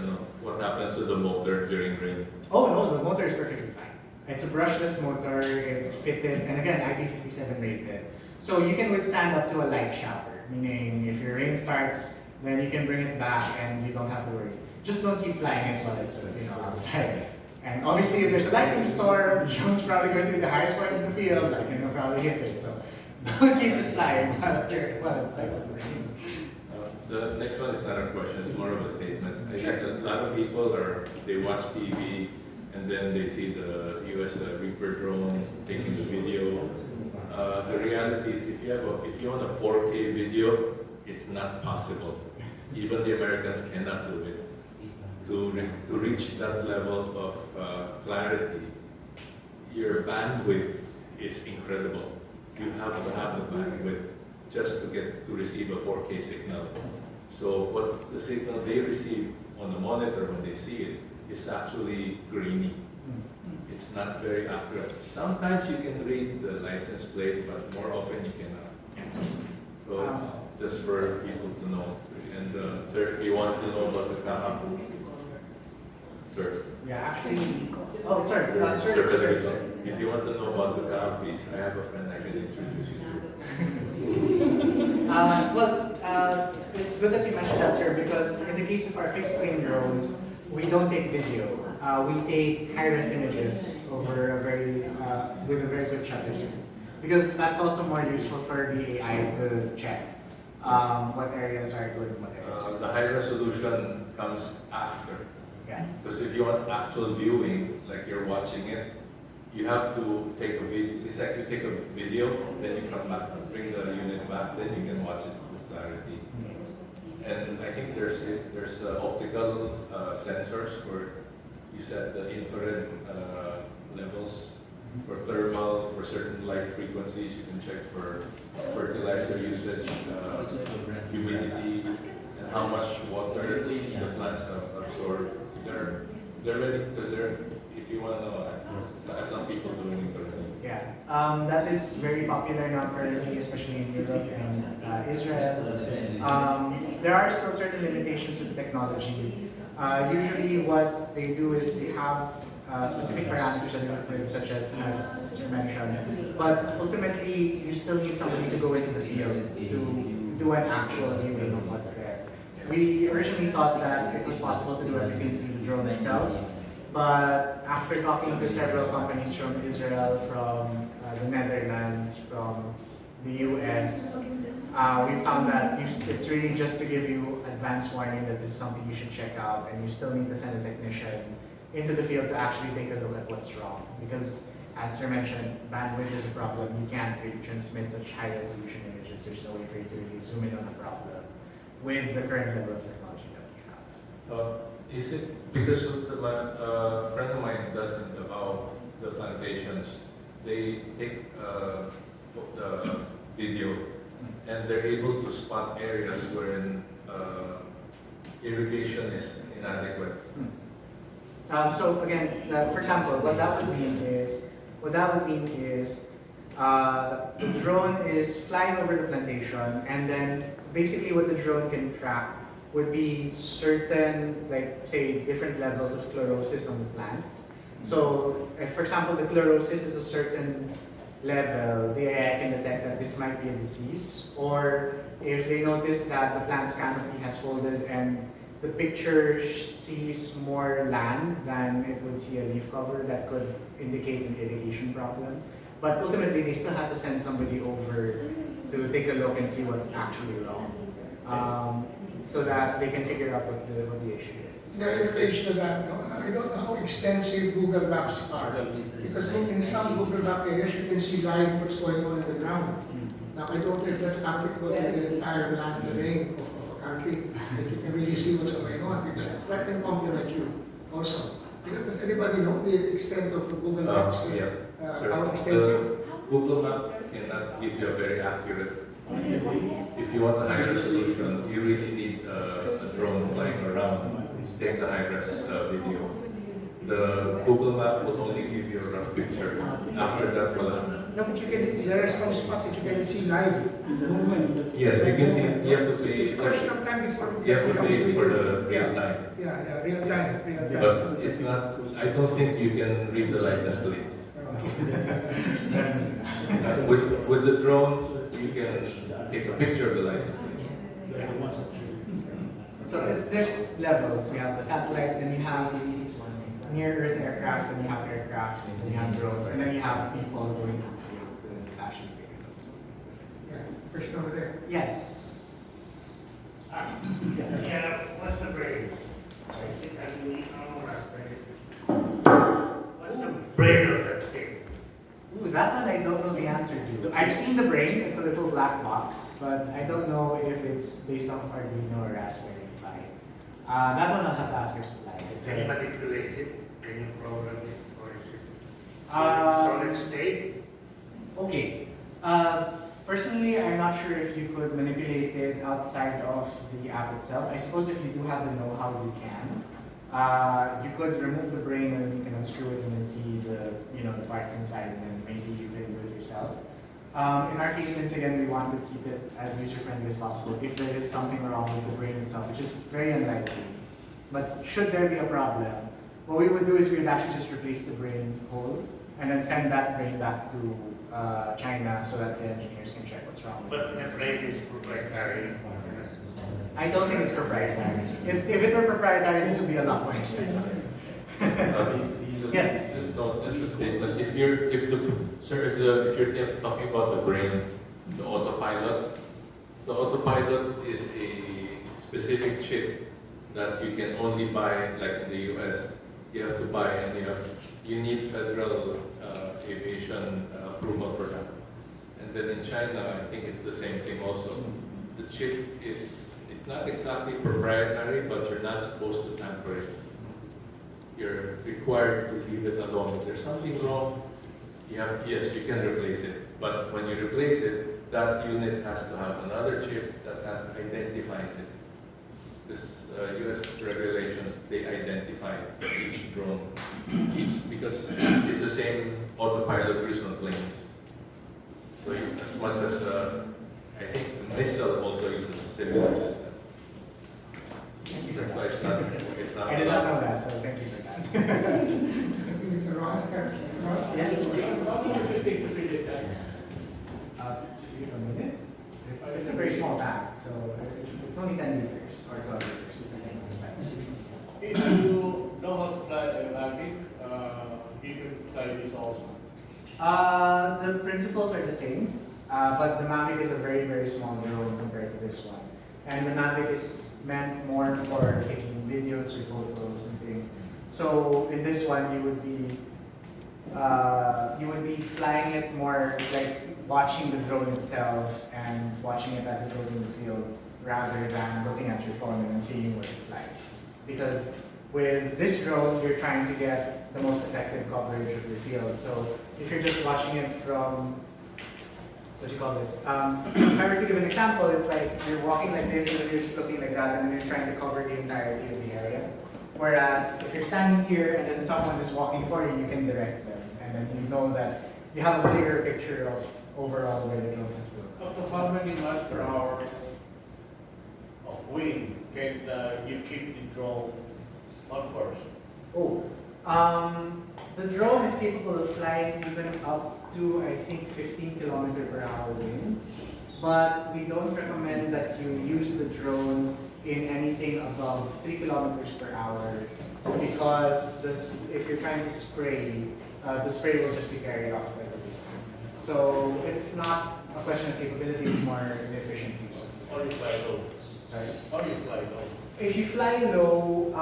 what happens to the motor during rain. Oh no, the motor is perfectly fine. It's a brushless motor, it's fitted, and again, IP57 rated. So you can withstand up to a light shower, meaning if your rain starts, then you can bring it back and you don't have to worry. Just don't keep flying it while it's outside. And obviously if there's a lightning storm, the drone's probably going to be the highest point in the field, lightning will probably hit it. So don't keep it flying while it starts to rain. The next one is not a question, it's more of a statement. I think a lot of people they watch TV and then they see the US Reaper drone taking the video. The reality is if you want a 4K video, it's not possible. Even the Americans cannot do it. To reach that level of clarity, your bandwidth is incredible. You have to have the bandwidth just to receive a 4K signal. So what the signal they receive on the monitor when they see it is actually grainy. It's not very accurate. Sometimes you can read the license plate, but more often you cannot. So it's just for people to know. And third, if you want to know about the Kahaku, sir. Yeah, actually, oh, sorry. If you want to know about the Kahakis, I have a friend I can introduce you to. It's good that you mentioned that, sir, because in the case of our fixed-wing drones, we don't take video. We take high-res images over with a very good shutter speed, because that's also more useful for the AI to check what areas are good and what areas. The high resolution comes after. Yeah. Because if you want actual viewing, like you're watching it, you have to take a video. It's like you take a video, then you come back, bring the unit back, then you can watch it with clarity. And I think there's optical sensors where you set the infrared levels for thermal, for certain light frequencies. You can check for fertilizer usage, humidity, and how much water the plants have absorbed. They're ready because if you want to know, I have some people doing it already. Yeah, that is very popular now currently, especially in Europe and Israel. There are still certain limitations to the technology. Usually what they do is they have specific parameters that they work with, such as you mentioned. But ultimately, you still need somebody to go into the field to do an actual viewing of what's there. We originally thought that it was possible to do everything through the drone itself, but after talking to several companies from Israel, from the Netherlands, from the US, we found that it's really just to give you advance warning that this is something you should check out, and you still need to send a technician into the field to actually take a look at what's wrong. Because, as Sir mentioned, bandwidth is a problem. You can't really transmit such high resolution images. There's no way for you to really zoom in on a problem with the current level of technology that we have. Is it because of a friend of mine does it about the plantations? They take the video and they're able to spot areas wherein irrigation is inadequate. So again, for example, what that would mean is the drone is flying over the plantation, and then basically what the drone can track would be certain, like say, different levels of chlorosis on the plants. So if, for example, the chlorosis is a certain level, the AI can detect that this might be a disease, or if they notice that the plant's canopy has folded and the picture sees more land than it would see a leaf cover, that could indicate an irrigation problem. But ultimately, they still have to send somebody over to take a look and see what's actually wrong, so that they can figure out what the issue is. In relation to that, I don't know how extensive Google Maps are, because in some Google Map areas you can see live what's going on in the ground. Now, I don't know if that's applicable to the entire land domain of a country, that you can really see what's going on, because that can complement you also. Does anybody know the extent of Google Maps? Yeah. How extensive? Google Map cannot give you a very accurate. If you want a high resolution, you really need a drone flying around to take the high res video. The Google Map will only give you a rough picture. After that, wala. No, but you can, there are some spots that you can see live movement. Yes, you can see. You have to It's pay. a question of time before You have to becomes pay for the real Yeah, time. yeah, real time, real time. But it's not. I don't think you can read the license plates. With the drone, you can take a picture of the license plate. So there's levels. We have the satellite, then we have near Earth aircraft, then you have aircraft, then you have drones, and then you have people going to the field to flashing videos. Yes, person over there. Yes. Yeah, what's the brain? I think I need What's the brain of that thing? Ooh, that one I don't know the answer to. I've seen the brain, it's a little black box, but I don't know if it's based off Arduino or Raspberry Pi. That one I'll have to ask your supply. Can you manipulate it? Can you program it? Or is it Uh, solid state? Okay. Personally, I'm not sure if you could manipulate it outside of the app itself. I suppose if you do have the know-how, you can. You could remove the brain and you can unscrew it and then see the parts inside, and then maybe you can do it yourself. In our case, since again we want to keep it as user-friendly as possible, if there is something wrong with the brain itself, which is very unlikely, but should there be a problem, what we would do is we would actually just replace the brain whole and then send that brain back to China so that the engineers can check what's wrong with But it. the brain is proprietary. I don't think it's proprietary. If it were proprietary, this would be a lot more expensive. Yes. No, just a statement. If you're talking about the brain, the autopilot is a specific chip that you can only buy, like in the US. You have to buy, and you need federal aviation approval for that. And then in China, I think it's the same thing also. The chip it's not exactly proprietary, but you're not supposed to tamper it. You're required to leave it alone. If there's something wrong, yes, you can replace it. But when you replace it, that unit has to have another chip that identifies it. This US regulations, they identify each drone, because it's the same autopilot used on planes. So as much as, I think the missile also uses a similar system. Thank you for That's why that. it's not I did not allowed. know that, so thank you for that. Mr. Rojas, Mr. Rojas? Yes. How long does it take to fill it up? A minute? It's a very small bag, so it's only 10 liters or 12 liters, depending on the size. If you know how to fly a Mavic, you can fly this also. The principles are the same, but the Mavic is a very, very small drone compared to this one. And the Mavic is meant more for taking videos or photos and things. So in this one, you would be flying it more like watching the drone itself and watching it as it goes in the field, rather than looking at your phone and seeing where it flies. Because with this drone, you're trying to get the most effective coverage of your field. So if you're just watching it from, what do you call this? If I were to give an example, it's like you're walking like this and then you're just looking like that and then you're trying to cover the entirety of the area. Whereas if you're standing here and then someone is walking for you, you can direct them. And then you know that you have a clearer picture of overall where the drone has flown. Up to how many miles per hour of wind can you keep the drone on course? Oh, the drone is capable of flying even up to, I think, 15 km/h winds. But we don't recommend that you use the drone in anything above 3 km/h because if you're trying to spray, the spray will just be carried off by the wind. So it's not a question of capability, it's more an efficient use. Or you fly low? Sorry? Or you fly low? If you fly low,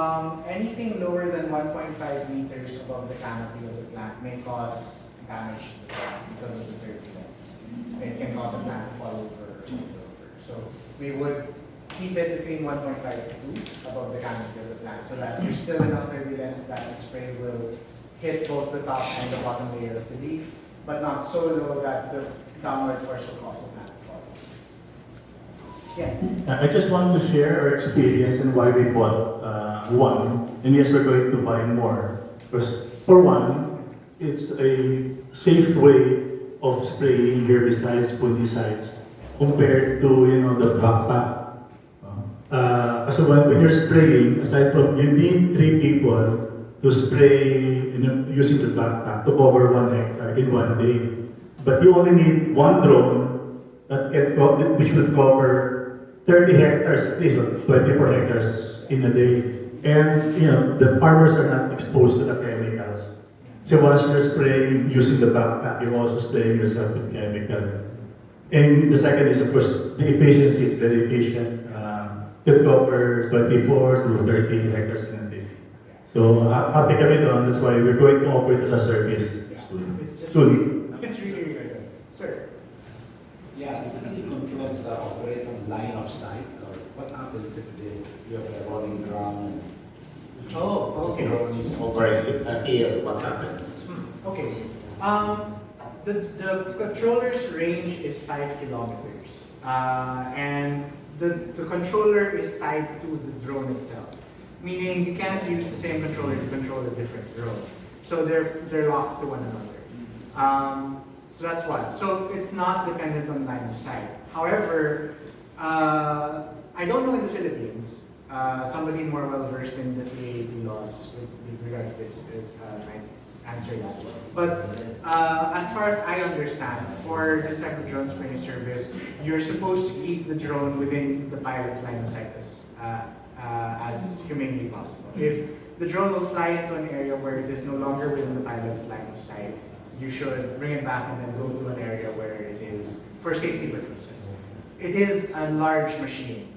anything lower than 1.5 meters above the canopy of the plant may cause damage to the plant because of the turbulence. It can cause a plant to fall over or fall over. So we would keep it between 1.5 to 2 above the canopy of the plant so that there's still enough turbulence that the spray will hit both the top and the bottom layer of the leaf but not so low that the downward force will cause the plant to fall. Yes? I just want to share our experience and why we bought one, and yes, we're going to buy more. Because for one, it's a safe way of spraying herbicides, fungicides, compared to the backpack. So when you're spraying, aside from you need 3 people to spray using the backpack to cover 1 hectare in 1 day, but you only need 1 drone which will cover 30 hectares at least, or 24 hectares in a day. And the farmers are not exposed to the chemicals. So once you're spraying using the backpack, you're also spraying yourself with chemical. And the second is, of course, the efficiency is very efficient. To cover 24 to 30 hectares in a day. So happy kami doon. That's why we're going to operate as a service soon. It's really, really good. Sir? Yeah, the controls operate on line of sight, or what happens if you have a rolling drum and Oh, okay. the drone is over a hill, what happens? Okay. The controller's range is 5 kilometers. And the controller is tied to the drone itself. Meaning you can't use the same controller to control a different drone. So they're locked to one another. So that's one. So it's not dependent on line of sight. However, I don't know in the Philippines, somebody more well versed in the CAAP laws with regard to this might answer that. But as far as I understand, for this type of drone spraying service, you're supposed to keep the drone within the pilot's line of sight as humanly possible. If the drone will fly into an area where it is no longer within the pilot's line of sight, you should bring it back and then go to an area where it is for safety purposes. It is a large machine.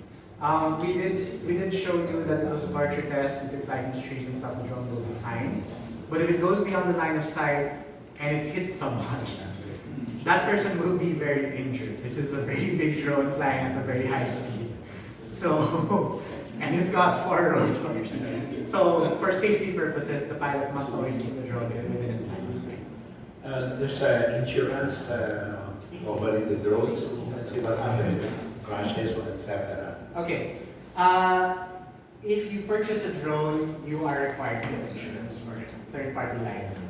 We did show you that it was a departure test. We could fly into trees and stuff. The drone will be fine. But if it goes beyond the line of sight and it hits someone, that person will be very injured. This is a very big drone flying at a very high speed. So, and it's got 4 rotors. So, for safety purposes, the pilot must always keep the drone within its line of sight. There's insurance covering the drones. Let's see what happens, crashes, etc. Okay. If you purchase a drone, you are required to get insurance for it, third-party liability.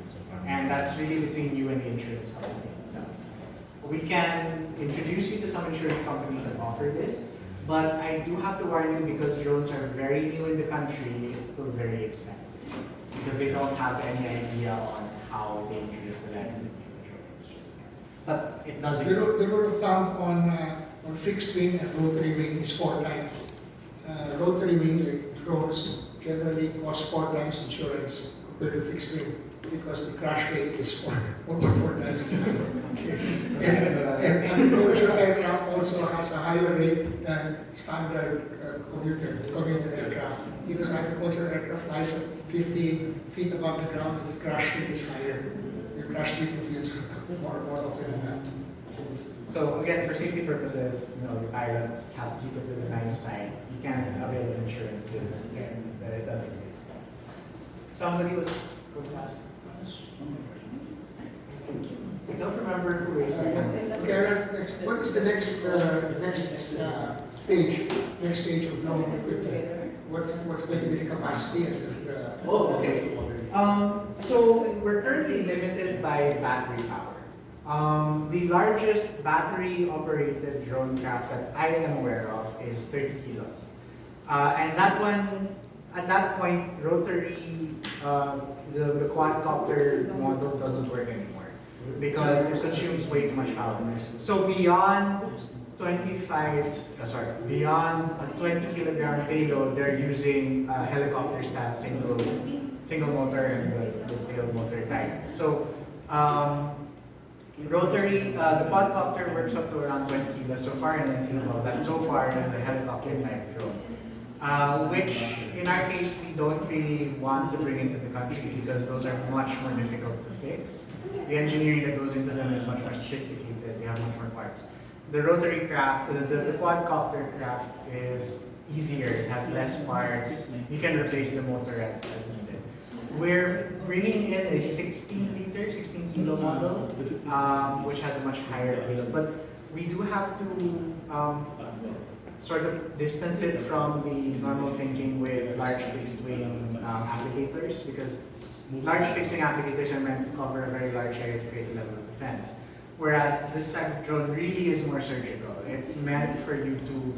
And that's really between you and the insurance company itself. We can introduce you to some insurance companies that offer this, but I do have to warn you, because drones are very new in the country, it's still very expensive. Because they don't have any idea on how they introduce the liability of the drone. It's just there. But it does exist. The rule of thumb on fixed wing and rotary wing is 4 times. Rotary wing, like drones, generally cost 4 times insurance compared to fixed wing, because the crash rate is 4 times as high. And agricultural aircraft also has a higher rate than standard commuter aircraft, because agricultural aircraft flies at 15 feet above the ground, and the crash rate is higher. The crash rate of fields more often than that. So again, for safety purposes, the pilots have to keep it within the line of sight. You can't avail of insurance because it does exist. Somebody was going to ask a question. I don't remember who raised their hand. Okay, what is the next stage of drone equipment? What's going to be the capacity? Okay. So we're currently limited by battery power. The largest battery-operated drone craft that I am aware of is 30 kilos. And that one, at that point, rotary, the quadcopter model doesn't work anymore because it consumes way too much power. So beyond beyond a 20 kilogram payload, they're using helicopter style single motor and the tail motor type. So rotary, the quadcopter works up to around 20 kilos so far, and anything above that so far is a helicopter type drone. Which in our case we don't really want to bring into the country because those are much more difficult to fix. The engineering that goes into them is much more sophisticated, they have much more parts. The rotary craft, the quadcopter craft is easier, it has less parts, you can replace the motor as needed. We're bringing in a 16 kilo model, which has a much higher payload. But we do have to sort of distance it from the normal thinking with large fixed wing applicators, because large fixed wing applicators are meant to cover a very large area to create a level of defense. Whereas this type of drone really is more surgical. It's meant for you to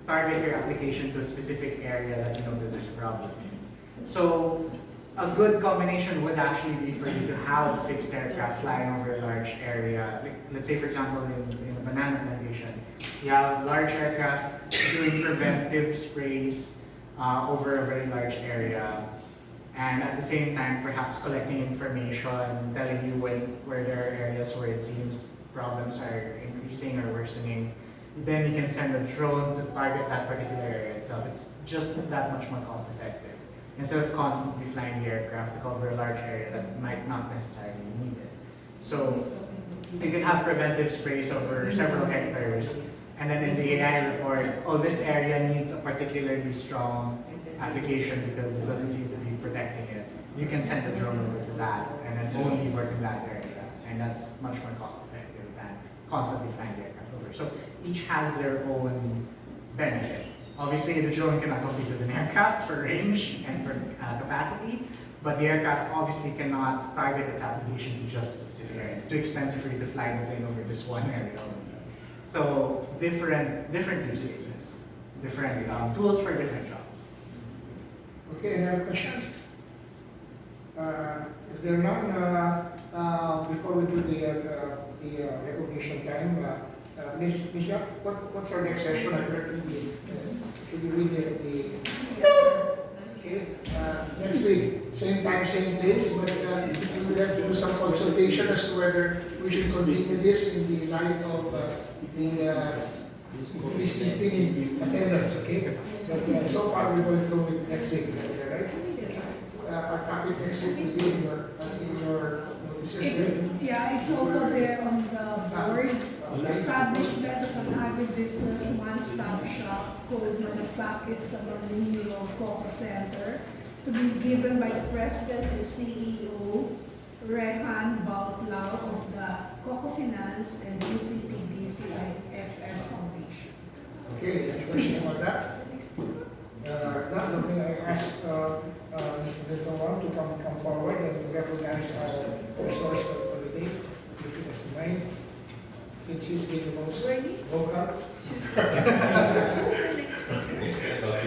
target your application to a specific area that you notice there's a problem in. So a good combination would actually be for you to have fixed aircraft flying over a large area. Like, let's say, for example, in a banana plantation, you have large aircraft doing preventive sprays over a very large area, and at the same time, perhaps collecting information, telling you where there are areas where it seems problems are increasing or worsening. Then you can send a drone to target that particular area itself. It's just that much more cost effective, instead of constantly flying the aircraft to cover a large area that might not necessarily need it. So you can have preventive sprays over several hectares, and then in the AI report, oh, this area needs a particularly strong application because it doesn't seem to be protecting it. You can send the drone over to that and then only work in that area, and that's much more cost effective than constantly flying the aircraft over. So each has their own benefit. Obviously, the drone cannot compete with an aircraft for range and for capacity, but the aircraft obviously cannot target its application to just a specific area. It's too expensive for you to fly the plane over this one area only. So different use cases, different tools for different jobs. Okay, any other questions? If there are none, before we do the recognition time, Ms. Yap, what's our next session? Can you read the Yes, sir. okay, next week, same time, same place, but we will have to do some consultation as to whether we should continue this in the light of the increasing thing in attendance, okay? But so far we're going through it next week, is that right? Yes. Our topic next week will be in your notices. Yeah, it's also there on the board. Establishment of an agribusiness one-stop shop called Manasakit sa Marino Coco Center to be given by the President and CEO, Rehan Bautlao of the Coco Finance and UCPBCIFF Foundation. Okay, any questions about that? Now, may I ask Mr. Vilton to come forward and recognize our resource for the day, if he doesn't mind, since he's been the most vocal.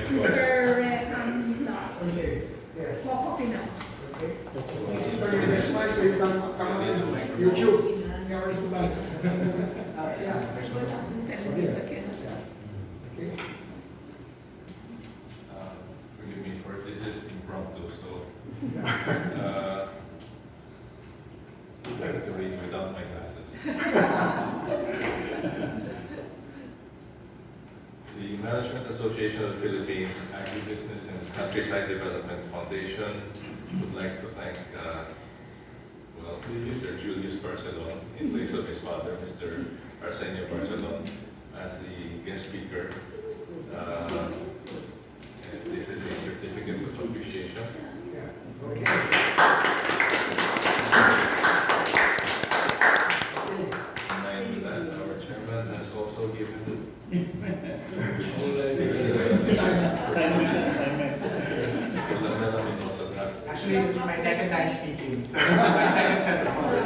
Mr. Rehan Bautlao, Okay, yes. Coco Finance. Okay. Turn your best mic so you can come on YouTube. Yeah, where's the mic? Yeah. Okay. Forgive me for this is impromptu, so I have to read without my glasses. The Management Association of the Philippines Agribusiness and Countryside Development Foundation would like to thank Mr. Julius Barcelona in place of his father, Mr. Arsenio Barcelona, as the guest speaker. And this is a certificate of appreciation. Yeah. Okay. In line with that, our chairman has also given Actually, this is my second time speaking, so this is my second set of honors.